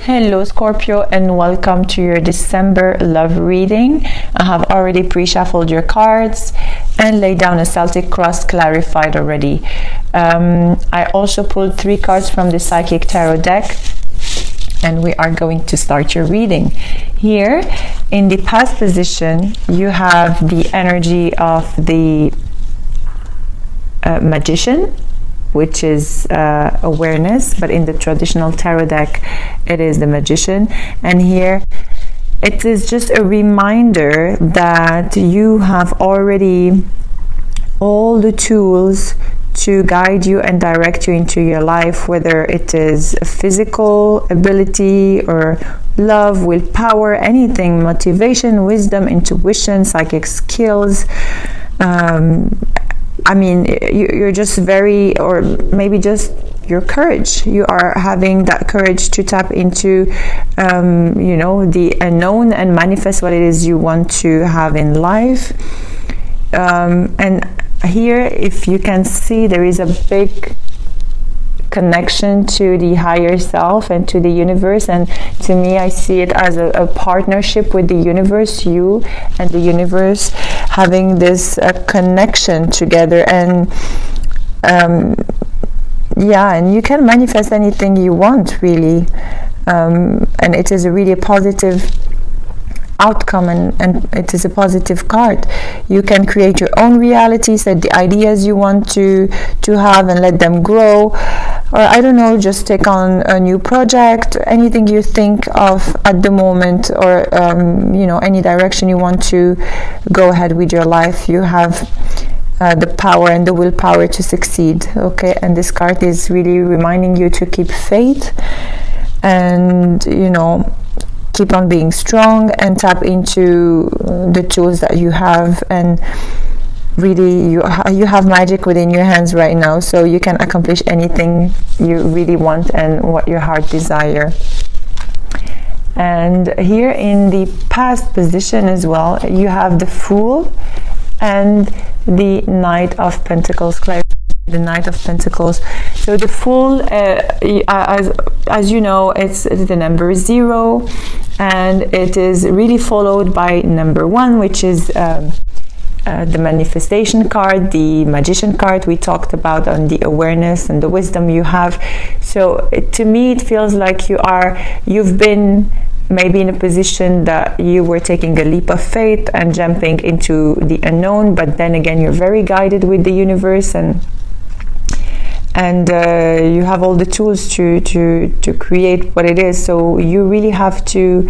Hello Scorpio, and welcome to your December love reading. I have already pre-shuffled your cards and laid down a Celtic cross clarified already. I also pulled 3 cards from the Psychic Tarot deck, and we are going to start your reading. Here in the past position you have the energy of the Magician, which is awareness, but in the traditional tarot deck it is the Magician. And here it is just a reminder that you have already all the tools to guide you and direct you into your life, whether it is a physical ability or love, willpower, anything, motivation, wisdom, intuition, psychic skills. I mean, you're just very, or maybe just your courage. You are having that courage to tap into, the unknown and manifest what it is you want to have in life. And here, if you can see, there is a big connection to the higher self and to the universe, and to me I see it as a partnership with the universe, you and the universe having this connection together. And and you can manifest anything you want, really, and it is a really positive outcome, and it is a positive card. You can create your own reality, set the ideas you want to have and let them grow, or I don't know, just take on a new project, anything you think of at the moment, or any direction you want to go ahead with your life. You have the power and the willpower to succeed. Okay, and this card is really reminding you to keep faith and keep on being strong and tap into the tools that you have. And really, you have magic within your hands right now, so you can accomplish anything you really want and what your heart desire. And here in the past position as well, you have the Fool and the Knight of Pentacles. The Knight of Pentacles. So the Fool, as you know, it's the number 0, and it is really followed by number 1, which is the manifestation card, the Magician card we talked about, on the awareness and the wisdom you have. So to me it feels like you've been maybe in a position that you were taking a leap of faith and jumping into the unknown, but then again you're very guided with the universe, and you have all the tools to create what it is. So you really have to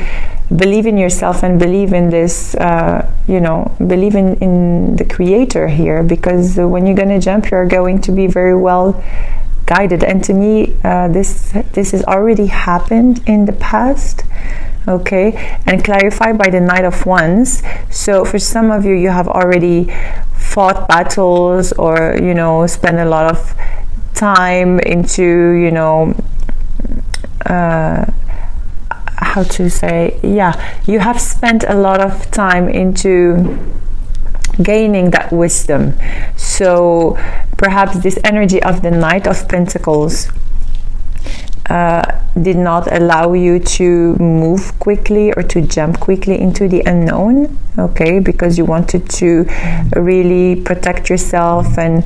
believe in yourself and believe in this, believe in the creator here, because when you're going to jump, you're going to be very well guided. And to me, this has already happened in the past. Okay, and clarified by the Knight of Wands. So for some of you, you have already fought battles, or spent a lot of time into how to say, you have spent a lot of time into gaining that wisdom. So perhaps this energy of the Knight of Pentacles did not allow you to move quickly or to jump quickly into the unknown, okay, because you wanted to really protect yourself and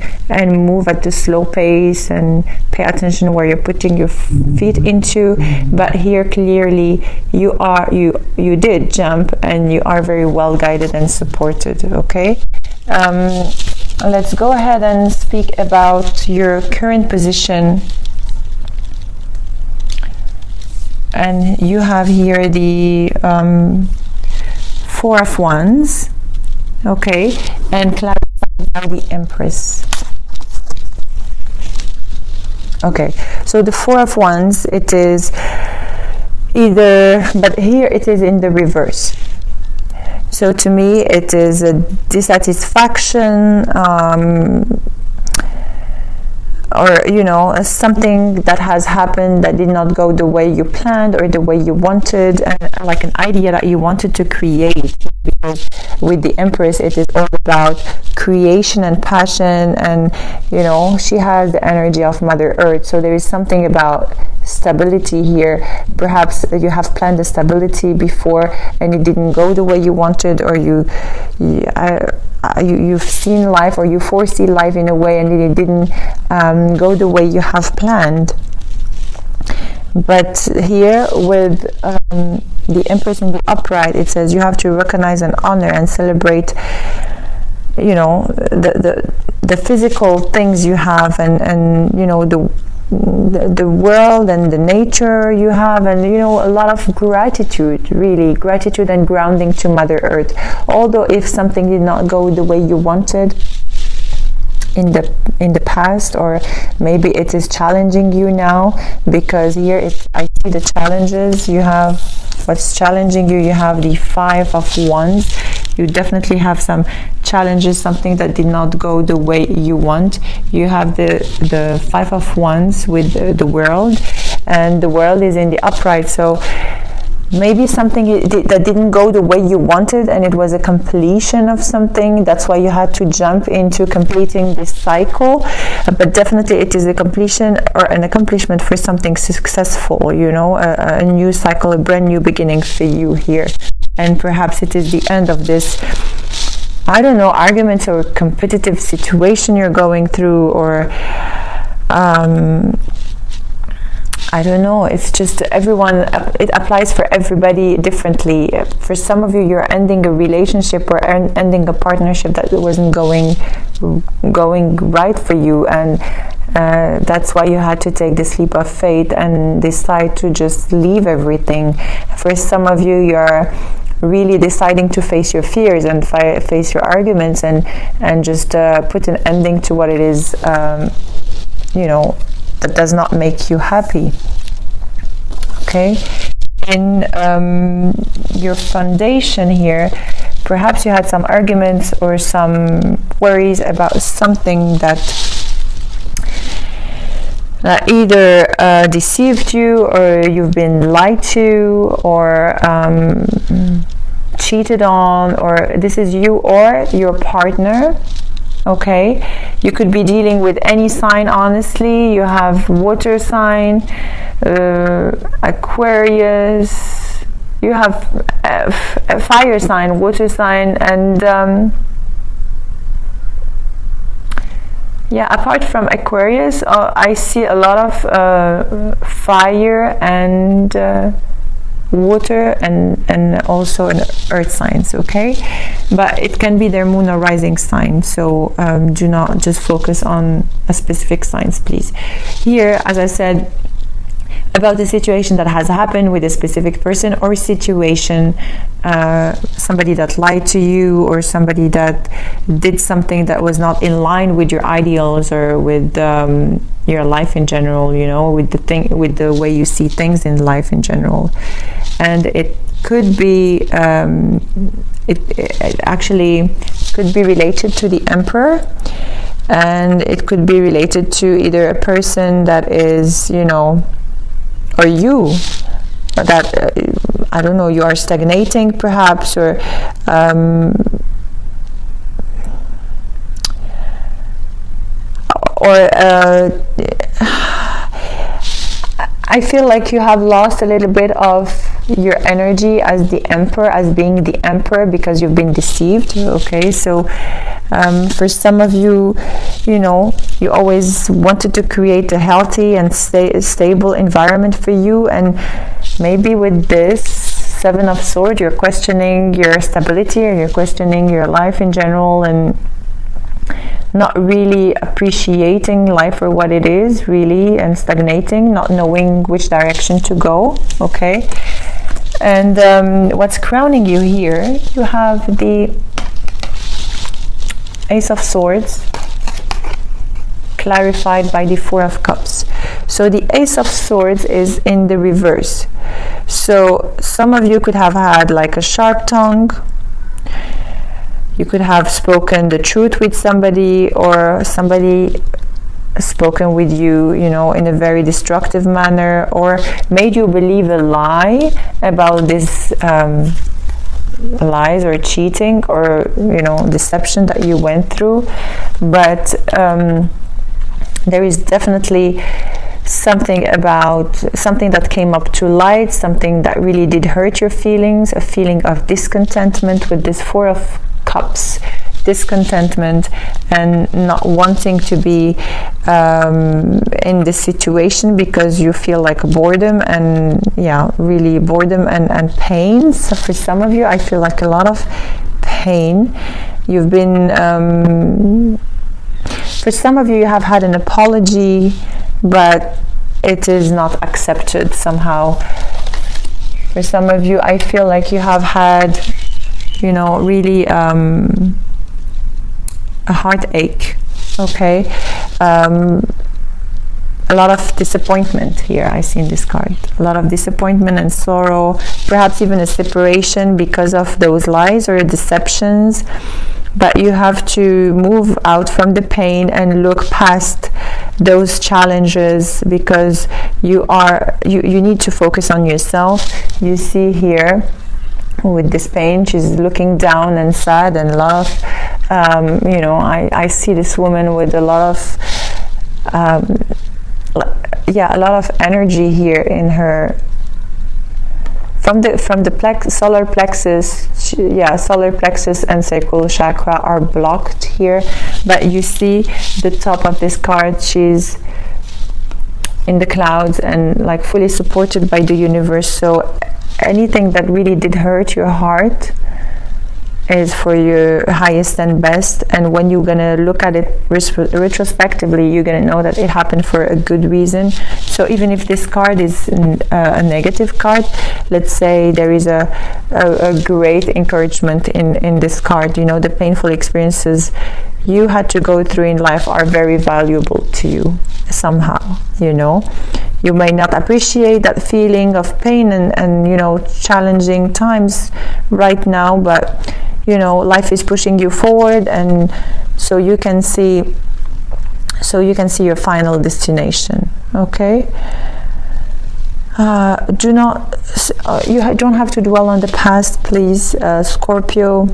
move at the slow pace and pay attention where you're putting your feet into. But here clearly you did jump, and you are very well guided and supported. Okay, let's go ahead and speak about your current position. And you have here the 4 of Wands, okay, and clarified by the Empress. Okay, so the 4 of Wands, it is either, but here it is in the reverse. So to me it is a dissatisfaction, or something that has happened that did not go the way you planned or the way you wanted, and like an idea that you wanted to create. Because with the Empress, it is all about creation and passion, and she has the energy of Mother Earth. So there is something about stability here. Perhaps you have planned a stability before and it didn't go the way you wanted, or you've seen life, or you foresee life in a way and it didn't go the way you have planned. But here with the Empress in the upright, it says you have to recognize and honor and celebrate, you know, the physical things you have, and you know, the world and the nature you have, and you know, a lot of gratitude, really gratitude and grounding to Mother Earth. Although if something did not go the way you wanted in the past, or maybe it is challenging you now, because here I see the challenges you have. What's challenging you? You have the 5 of Wands. You definitely have some challenges, something that did not go the way you want. You have the 5 of Wands with the World, and the World is in the upright. So maybe something that didn't go the way you wanted, and it was a completion of something. That's why you had to jump into completing this cycle. But definitely it is a completion or an accomplishment for something successful, you know, a new cycle, a brand new beginning for you here. And perhaps it is the end of this, I don't know, arguments or competitive situation you're going through, or I don't know, it's just everyone, it applies for everybody differently. For some of you, you're ending a relationship or ending a partnership that wasn't going right for you, and that's why you had to take this leap of faith and decide to just leave everything. For some of you, you're really deciding to face your fears and face your arguments, and just put an ending to what it is, you know, that does not make you happy. Okay, in your foundation here, perhaps you had some arguments or some worries about something that either deceived you, or you've been lied to, or cheated on, or this is you or your partner. Okay, you could be dealing with any sign, honestly. You have water sign, Aquarius, you have a fire sign, water sign, and yeah, apart from Aquarius, I see a lot of fire and water, and also an earth signs. Okay, but it can be their moon or rising sign, so do not just focus on a specific signs, please. Here, as I said, about the situation that has happened with a specific person or situation, somebody that lied to you, or somebody that did something that was not in line with your ideals, or with your life in general, you know, with the way you see things in life in general. And it could be it actually could be related to the Emperor, and it could be related to either a person that is, you know, or you, that I don't know, you are stagnating perhaps, or I feel like you have lost a little bit of your energy as the Emperor, as being the Emperor, because you've been deceived. Okay, so for some of you, you know, you always wanted to create a healthy and stable environment for you, and maybe with this 7 of Swords, you're questioning your stability, and you're questioning your life in general, and not really appreciating life for what it is, really, and stagnating, not knowing which direction to go. Okay, and what's crowning you here, you have the Ace of Swords, clarified by the 4 of Cups. So the Ace of Swords is in the reverse. So some of you could have had like a sharp tongue. You could have spoken the truth with somebody, or somebody spoken with you, you know, in a very destructive manner, or made you believe a lie about this lies or cheating, or, you know, deception that you went through. But there is definitely something that came up to light, something that really did hurt your feelings, a feeling of discontentment with this Four of Cups, discontentment and not wanting to be in this situation because you feel like boredom and really boredom and pain. So for some of you, I feel like a lot of pain. You've been for some of you, you have had an apology, but it is not accepted somehow. For some of you, I feel like you have had, really a heartache, okay? A lot of disappointment here, I see in this card. A lot of disappointment and sorrow, perhaps even a separation because of those lies or deceptions. But you have to move out from the pain and look past those challenges, because you need to focus on yourself. You see here with this pain, she's looking down and sad and a lot of I see this woman with a lot of energy here in her, from the solar plexus. Solar plexus and sacral chakra are blocked here, but you see the top of this card, she's in the clouds and like fully supported by the universe. So anything that really did hurt your heart is for your highest and best, and when you're gonna look at it retrospectively, you're gonna know that it happened for a good reason. So even if this card is a negative card, let's say there is a great encouragement in this card. The painful experiences you had to go through in life are very valuable to you somehow. You may not appreciate that feeling of pain and challenging times right now, but life is pushing you forward, and so you can see your final destination. Okay. You don't have to dwell on the past, please, Scorpio.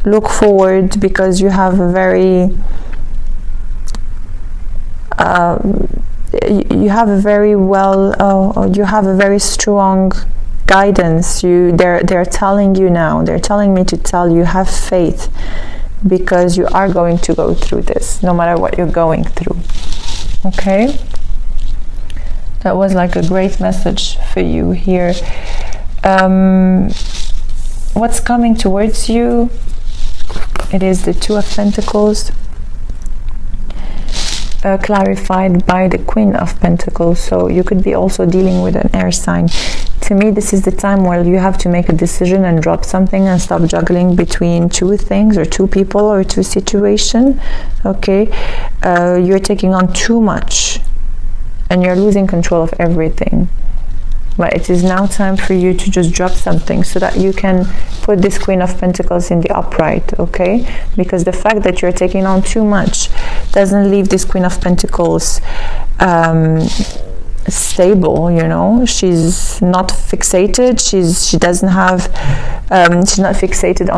Look forward, because you have a very you have a very strong guidance. They're telling you now, they're telling me to tell you, have faith, because you are going to go through this no matter what you're going through. Okay, that was like a great message for you here. What's coming towards you? It is the Two of Pentacles, clarified by the Queen of Pentacles. So you could be also dealing with an air sign. To me, this is the time where you have to make a decision and drop something and stop juggling between two things or two people or two situations. Okay, you're taking on too much and you're losing control of everything. But it is now time for you to just drop something so that you can put this Queen of Pentacles in the upright, okay? Because the fact that you're taking on too much doesn't leave this Queen of Pentacles stable. She's not fixated. She doesn't have she's not fixated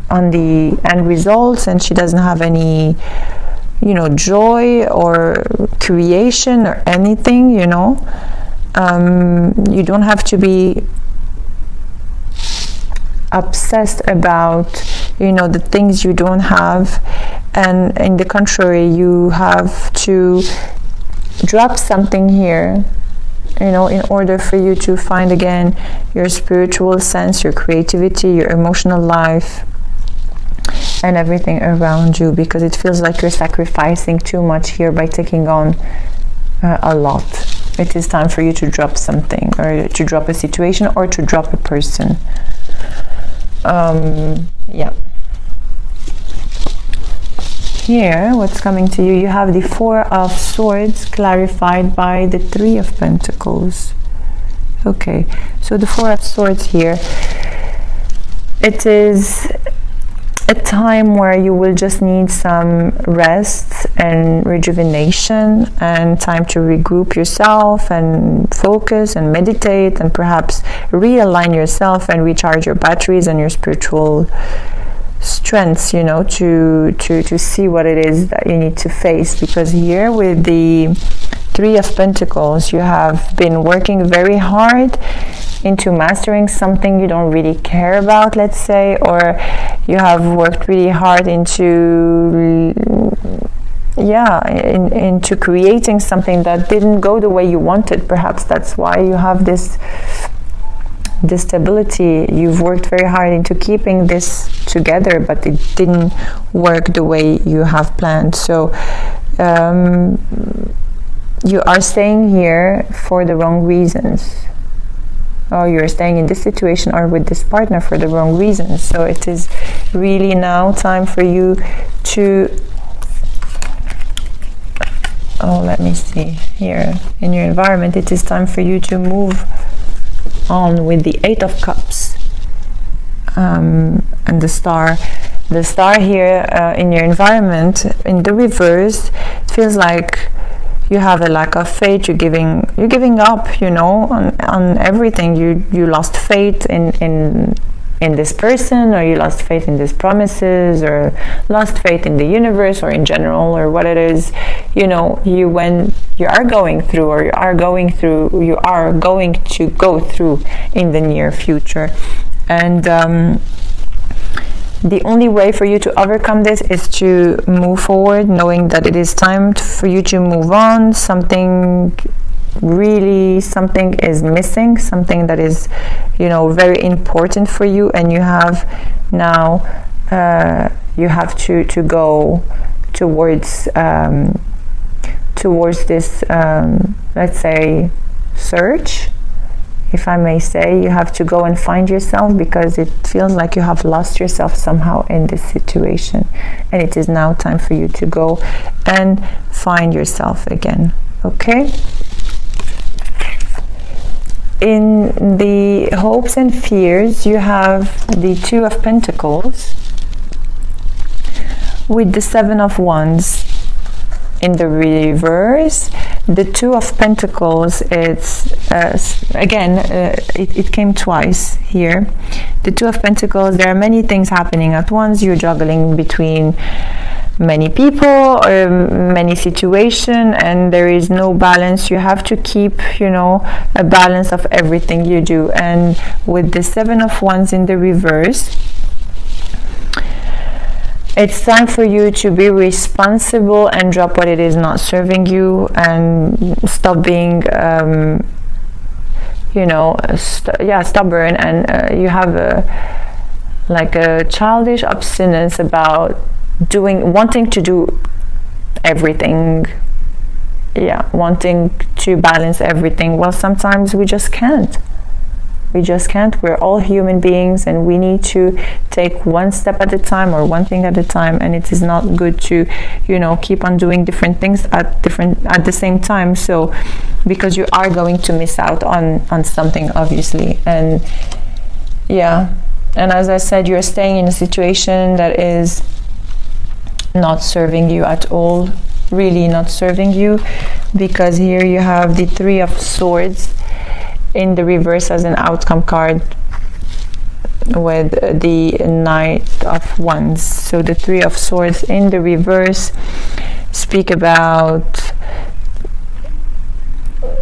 on the end results, and she doesn't have any joy or creation or anything. You don't have to be obsessed about the things you don't have, and in the contrary, you have to drop something here, in order for you to find again your spiritual sense, your creativity, your emotional life, and everything around you, because it feels like you're sacrificing too much here by taking on a lot. It is time for you to drop something, or to drop a situation, or to drop a person. Here, what's coming to you? You have the Four of Swords, clarified by the Three of Pentacles. Okay, so the Four of Swords here, it is a time where you will just need some rest and rejuvenation, and time to regroup yourself and focus and meditate, and perhaps realign yourself and recharge your batteries and your spiritual strengths, to see what it is that you need to face. Because here with the Three of Pentacles, you have been working very hard into mastering something you don't really care about, let's say, or you have worked really hard into into creating something that didn't go the way you wanted. Perhaps that's why you have this stability. You've worked very hard into keeping this together, but it didn't work the way you have planned. So you are staying here for the wrong reasons, or you're staying in this situation or with this partner for the wrong reasons. So it is really now time for you to let me see here in your environment. It is time for you to move on with the Eight of Cups and the Star. The Star here in your environment in the reverse, it feels like you have a lack of faith. You're giving up, you know, on everything. You lost faith in this person, or you lost faith in these promises, or lost faith in the universe, or in general, or what it is, you know, you are going to go through in the near future. And the only way for you to overcome this is to move forward, knowing that it is time for you to move on. Something is missing, something that is, you know, very important for you, and you have now you have to go towards this let's say search, if I may say. You have to go and find yourself, because it feels like you have lost yourself somehow in this situation, and it is now time for you to go and find yourself again. Okay? In the hopes and fears, you have the Two of Pentacles with the Seven of Wands in the reverse. The Two of Pentacles, it's it came twice here. The Two of Pentacles, there are many things happening at once. You're juggling between many people or many situations, and there is no balance. You have to keep, you know, a balance of everything you do. And with the Seven of Wands in the reverse, it's time for you to be responsible and drop what it is not serving you, and stop being stubborn, and you have a childish obstinance about wanting to do everything, wanting to balance everything. Well, sometimes we just can't. We're all human beings, and we need to take one step at a time, or one thing at a time, and it is not good to, you know, keep on doing different things at the same time. So because you are going to miss out on something, obviously. And and as I said, you're staying in a situation that is not serving you at all, really not serving you, because here you have the Three of Swords in the reverse as an outcome card with the Knight of Wands. So the Three of Swords in the reverse speak about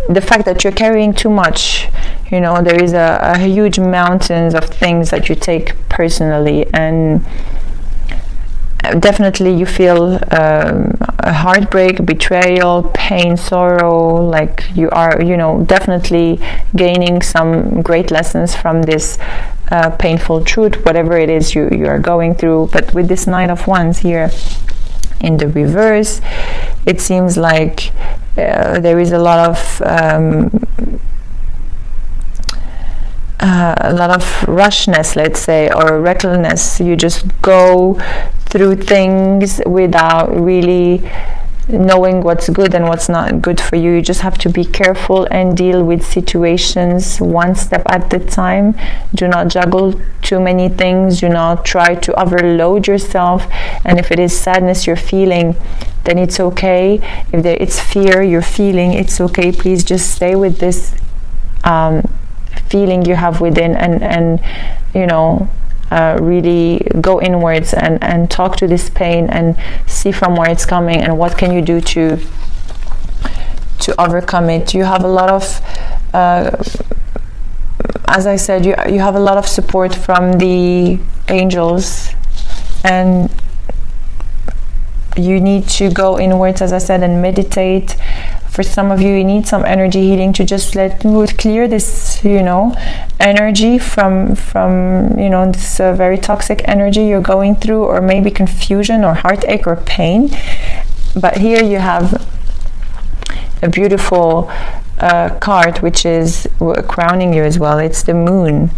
the fact that you're carrying too much. You know, there is a huge mountains of things that you take personally, and definitely you feel a heartbreak, betrayal, pain, sorrow, like you are, you know, definitely gaining some great lessons from this painful truth, whatever it is you are going through. But with this Knight of Wands here in the reverse, it seems like there is a lot of rushness, let's say, or recklessness. You just go through things without really knowing what's good and what's not good for you. You just have to be careful and deal with situations one step at a time. Do not juggle too many things. Do not try to overload yourself. And if it is sadness you're feeling, then it's okay. If it's fear you're feeling, it's okay. Please just stay with this feeling you have within, and you know, really go inwards and talk to this pain and see from where it's coming, and what can you do to overcome it. You have a lot of as I said, you have a lot of support from the angels, and you need to go inwards, as I said, and meditate. For some of you, you need some energy healing to just clear this, you know, energy from you know, this very toxic energy you're going through, or maybe confusion or heartache or pain. But here you have a beautiful card which is crowning you as well. It's the moon,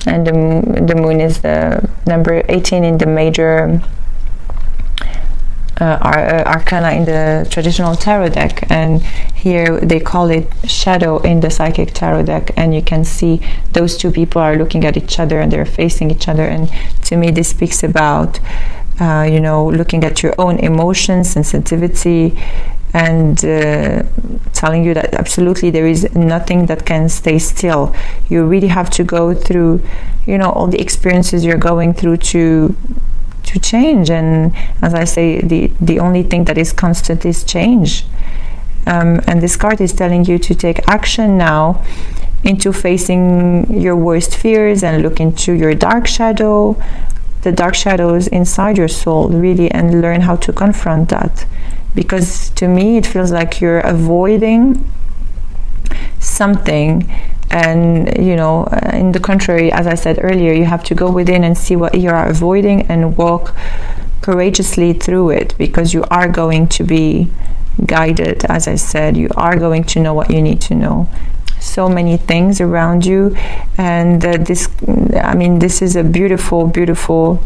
and the moon is the number 18 in the major arcana in the traditional tarot deck, and here they call it shadow in the psychic tarot deck. And you can see those two people are looking at each other and they're facing each other, and to me this speaks about you know, looking at your own emotions, sensitivity, and telling you that absolutely there is nothing that can stay still. You really have to go through, you know, all the experiences you're going through to change. And as I say, the only thing that is constant is change. And this card is telling you to take action now into facing your worst fears and look into your dark shadow, the dark shadows inside your soul, really, and learn how to confront that. Because to me it feels like you're avoiding something, and you know, in the contrary, as I said earlier, you have to go within and see what you are avoiding and walk courageously through it, because you are going to be guided. As I said, you are going to know what you need to know. So many things around you, and this is a beautiful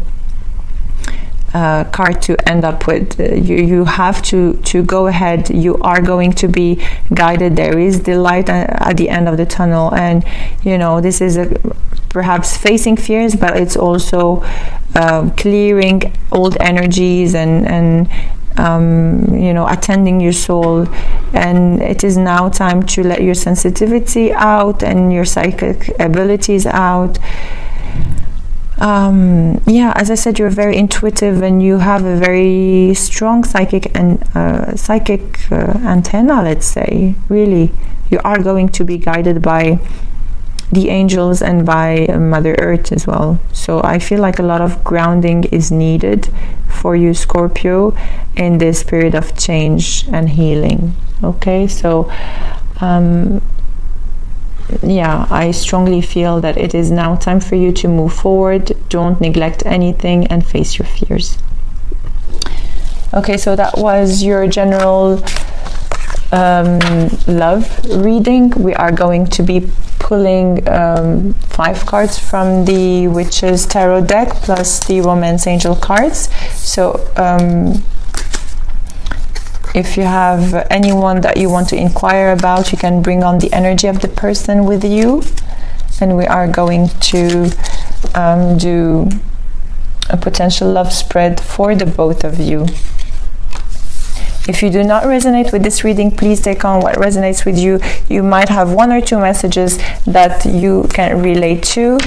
card to end up with. You have to go ahead. You are going to be guided. There is the light at the end of the tunnel, and you know, this is perhaps facing fears, but it's also clearing old energies and you know, attending your soul. And it is now time to let your sensitivity out and your psychic abilities out. Yeah, as I said, you're very intuitive and you have a very strong psychic and antenna, let's say. Really, you are going to be guided by the angels and by Mother Earth as well. So I feel like a lot of grounding is needed for you, Scorpio, in this period of change and healing. Okay, so yeah, I strongly feel that it is now time for you to move forward. Don't neglect anything and face your fears. Okay, so that was your general love reading. We are going to be pulling 5 cards from the Witches Tarot deck plus the Romance Angel cards. So if you have anyone that you want to inquire about, you can bring on the energy of the person with you, and we are going to do a potential love spread for the both of you. If you do not resonate with this reading, please take on what resonates with you. You might have 1 or 2 messages that you can relate to.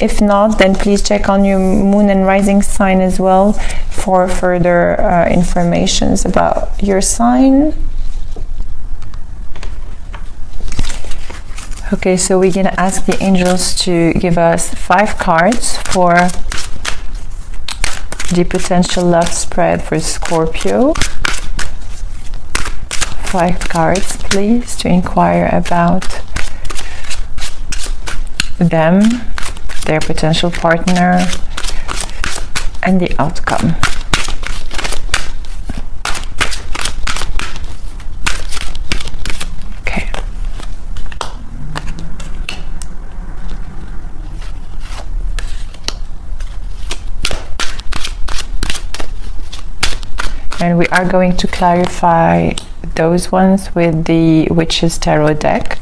If not, then please check on your moon and rising sign as well for further informations about your sign. Okay, so we're gonna ask the angels to give us 5 cards for the potential love spread for Scorpio. 5 cards, please, to inquire about them, their potential partner, and the outcome. Okay. And we are going to clarify those ones with the Witches Tarot deck.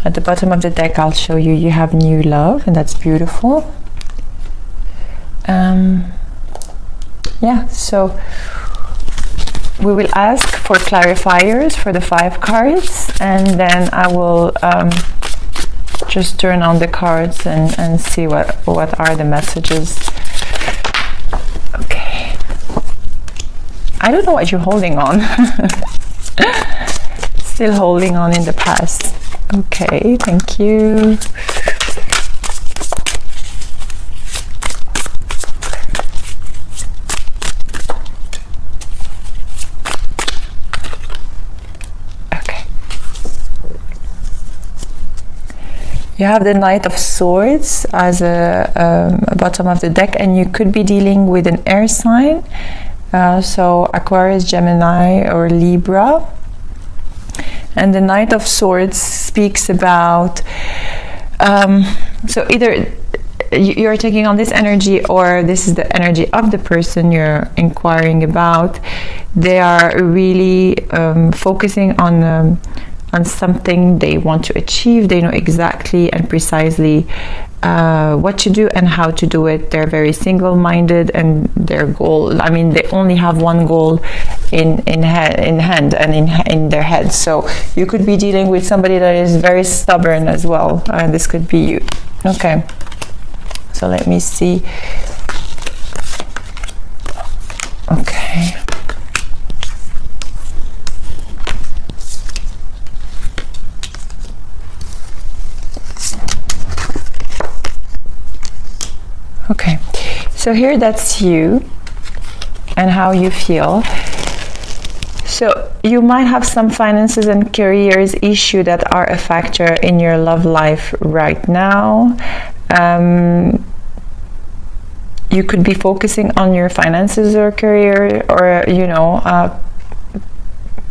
At the bottom of the deck, I'll show you, you have new love, and that's beautiful. Yeah, so we will ask for clarifiers for the 5 cards, and then I will just turn on the cards and see what are the messages. Okay. I don't know what you're holding on. Still holding on in the past. Okay, thank you. You have the Knight of Swords as a bottom of the deck, and you could be dealing with an air sign, so Aquarius, Gemini, or Libra. And the Knight of Swords speaks about, so either you're taking on this energy, or this is the energy of the person you're inquiring about. They are really focusing on something they want to achieve. They know exactly and precisely what to do and how to do it. They're very single-minded, and their goal, I mean, they only have one goal in hand and in their head. So you could be dealing with somebody that is very stubborn as well, and this could be you. Okay, so let me see. Okay. Okay, so here that's you and how you feel. So you might have some finances and careers issue that are a factor in your love life right now. You could be focusing on your finances or career, or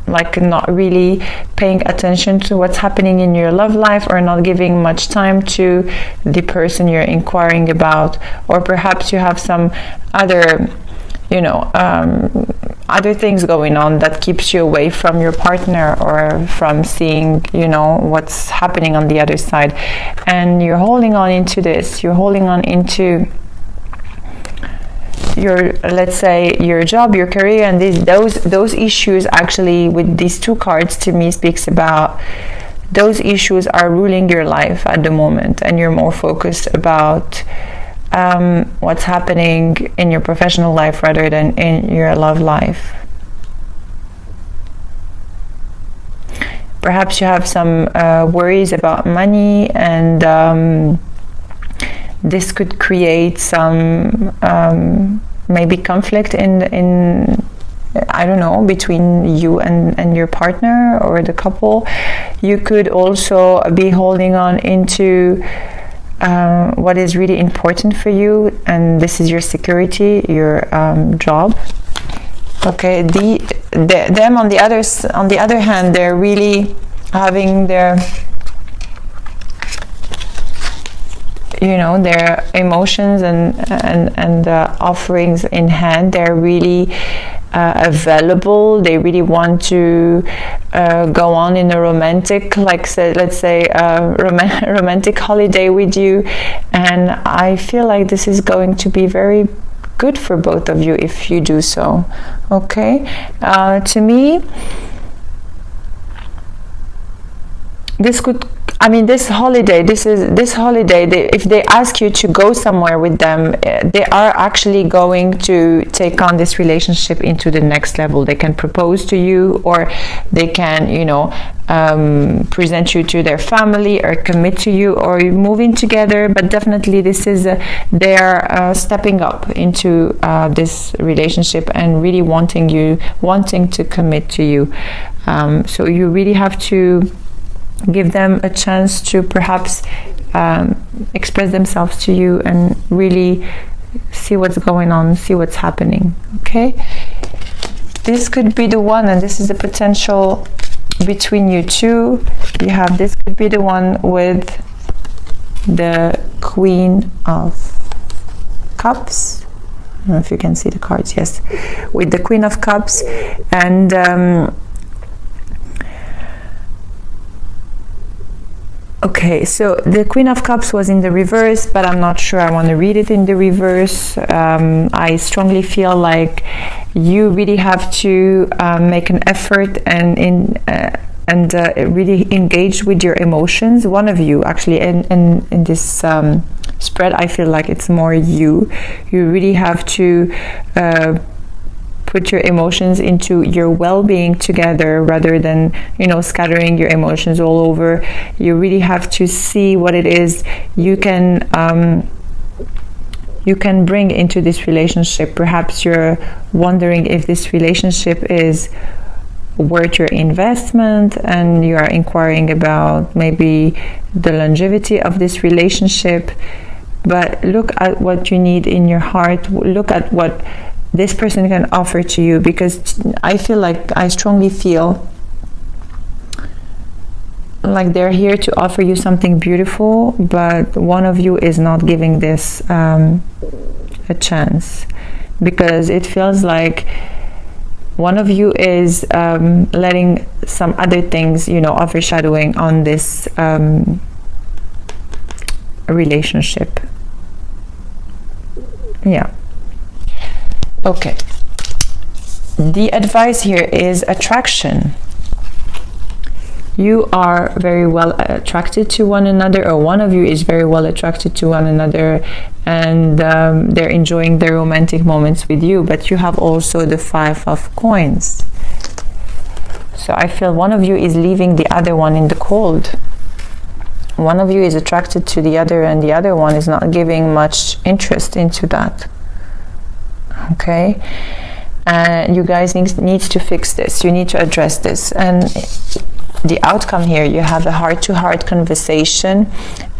like not really paying attention to what's happening in your love life, or not giving much time to the person you're inquiring about. Or perhaps you have some other other things going on that keeps you away from your partner, or from seeing what's happening on the other side, and you're holding on into this. You're holding on into your, let's say, your job, your career, and those issues. Actually, with these two cards, to me speaks about those issues are ruling your life at the moment, and you're more focused about what's happening in your professional life rather than in your love life. Perhaps you have some worries about money, and this could create some maybe conflict in I don't know, between you and your partner or the couple. You could also be holding on into what is really important for you, and this is your security, your job. Okay, them on the other hand, they're really having their their emotions and offerings in hand. They're really available. They really want to go on in a romantic, let's say romantic holiday with you, and I feel like this is going to be very good for both of you if you do so. Okay, to me, this holiday, if they ask you to go somewhere with them, they are actually going to take on this relationship into the next level. They can propose to you, or they can, present you to their family, or commit to you, or move in together. But definitely this is, they're stepping up into this relationship and really wanting to commit to you. So you really have to give them a chance to perhaps express themselves to you and really see what's going on, see what's happening. Okay, this could be the one, and this is the potential between you two. You have, this could be the one with the Queen of Cups. I don't know if you can see the cards. Yes, with the Queen of Cups, and okay, so the Queen of Cups was in the reverse, but I'm not sure I want to read it in the reverse. I strongly feel like you really have to make an effort and really engage with your emotions. One of you, actually, in this spread, I feel like it's more you. You really have to put your emotions into your well-being together rather than, you know, scattering your emotions all over. You really have to see what it is you can bring into this relationship. Perhaps you're wondering if this relationship is worth your investment, and you are inquiring about maybe the longevity of this relationship. But look at what you need in your heart. Look at what this person can offer to you, because I strongly feel like they're here to offer you something beautiful, but one of you is not giving this a chance, because it feels like one of you is letting some other things, you know, overshadowing on this relationship. Yeah. Okay. The advice here is attraction. You are very well attracted to one another, or one of you is very well attracted to one another, and they're enjoying their romantic moments with you. But you have also the 5 of coins. So I feel one of you is leaving the other one in the cold. One of you is attracted to the other, and the other one is not giving much interest into that. Okay? And you guys need to fix this. You need to address this. And the outcome here, you have a heart-to-heart conversation,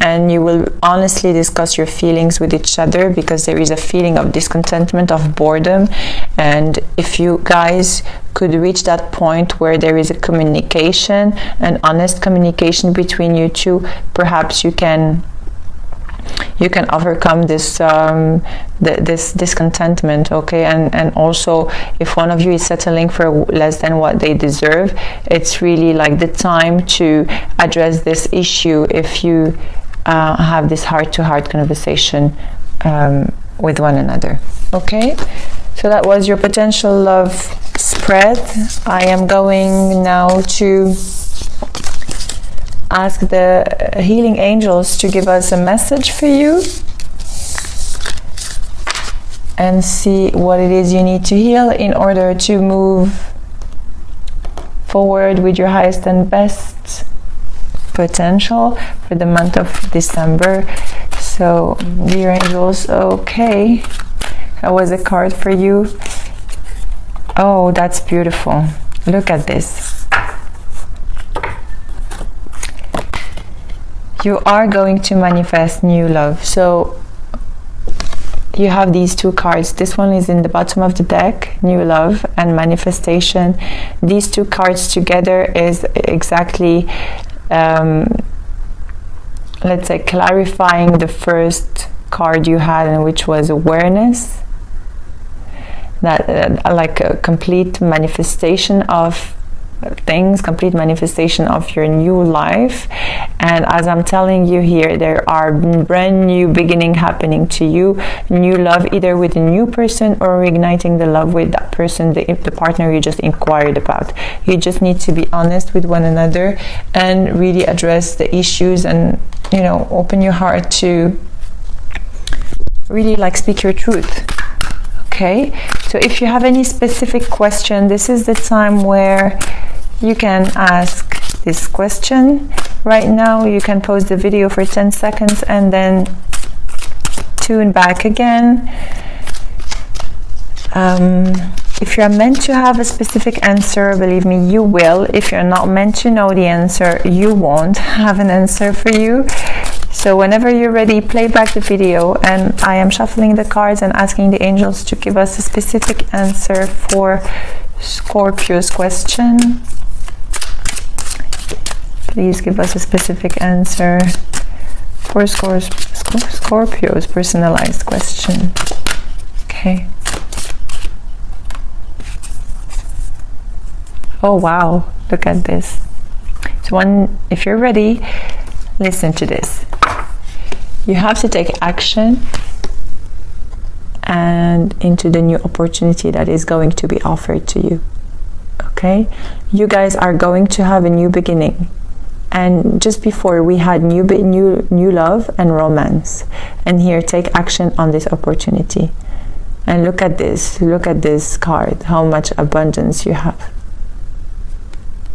and you will honestly discuss your feelings with each other, because there is a feeling of discontentment, of boredom. And if you guys could reach that point where there is a communication, an honest communication between you two, perhaps you can overcome this this discontentment. Okay? And also, if one of you is settling for less than what they deserve, it's really like the time to address this issue if you have this heart-to-heart conversation with one another. Okay? So that was your potential love spread. I am going now to ask the healing angels to give us a message for you and see what it is you need to heal in order to move forward with your highest and best potential for the month of December. So, dear angels, okay, that was a card for you. Oh, that's beautiful. Look at this. You are going to manifest new love. So you have these 2 cards. This one is in the bottom of the deck, new love and manifestation. These 2 cards together is exactly, let's say, clarifying the first card you had, and which was awareness. That like a complete manifestation of things, complete manifestation of your new life. And as I'm telling you here, there are brand new beginning happening to you, new love, either with a new person or reigniting the love with that person, the partner you just inquired about. You just need to be honest with one another and really address the issues, and, you know, open your heart to really like speak your truth. Okay? So if you have any specific question, this is the time where you can ask this question. Right now, you can pause the video for 10 seconds and then tune back again. If you're meant to have a specific answer, believe me, you will. If you're not meant to know the answer, you won't have an answer for you. So whenever you're ready, play back the video, and I am shuffling the cards and asking the angels to give us a specific answer for Scorpio's question. Please give us a specific answer for Scorpio's personalized question. Okay. Oh wow, look at this. So if you're ready, listen to this. You have to take action and into the new opportunity that is going to be offered to you. Okay? You guys are going to have a new beginning. And just before, we had new love and romance. And here, take action on this opportunity. And look at this card, how much abundance you have.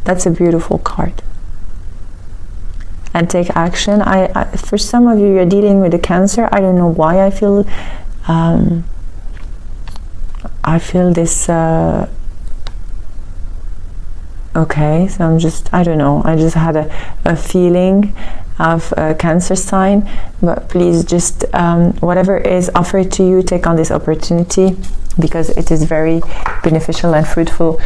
That's a beautiful card. And take action. For some of you, you're dealing with a Cancer. I don't know why I feel this. Okay, so I don't know. I just had a feeling of a Cancer sign. But please just, whatever is offered to you, take on this opportunity, because it is very beneficial and fruitful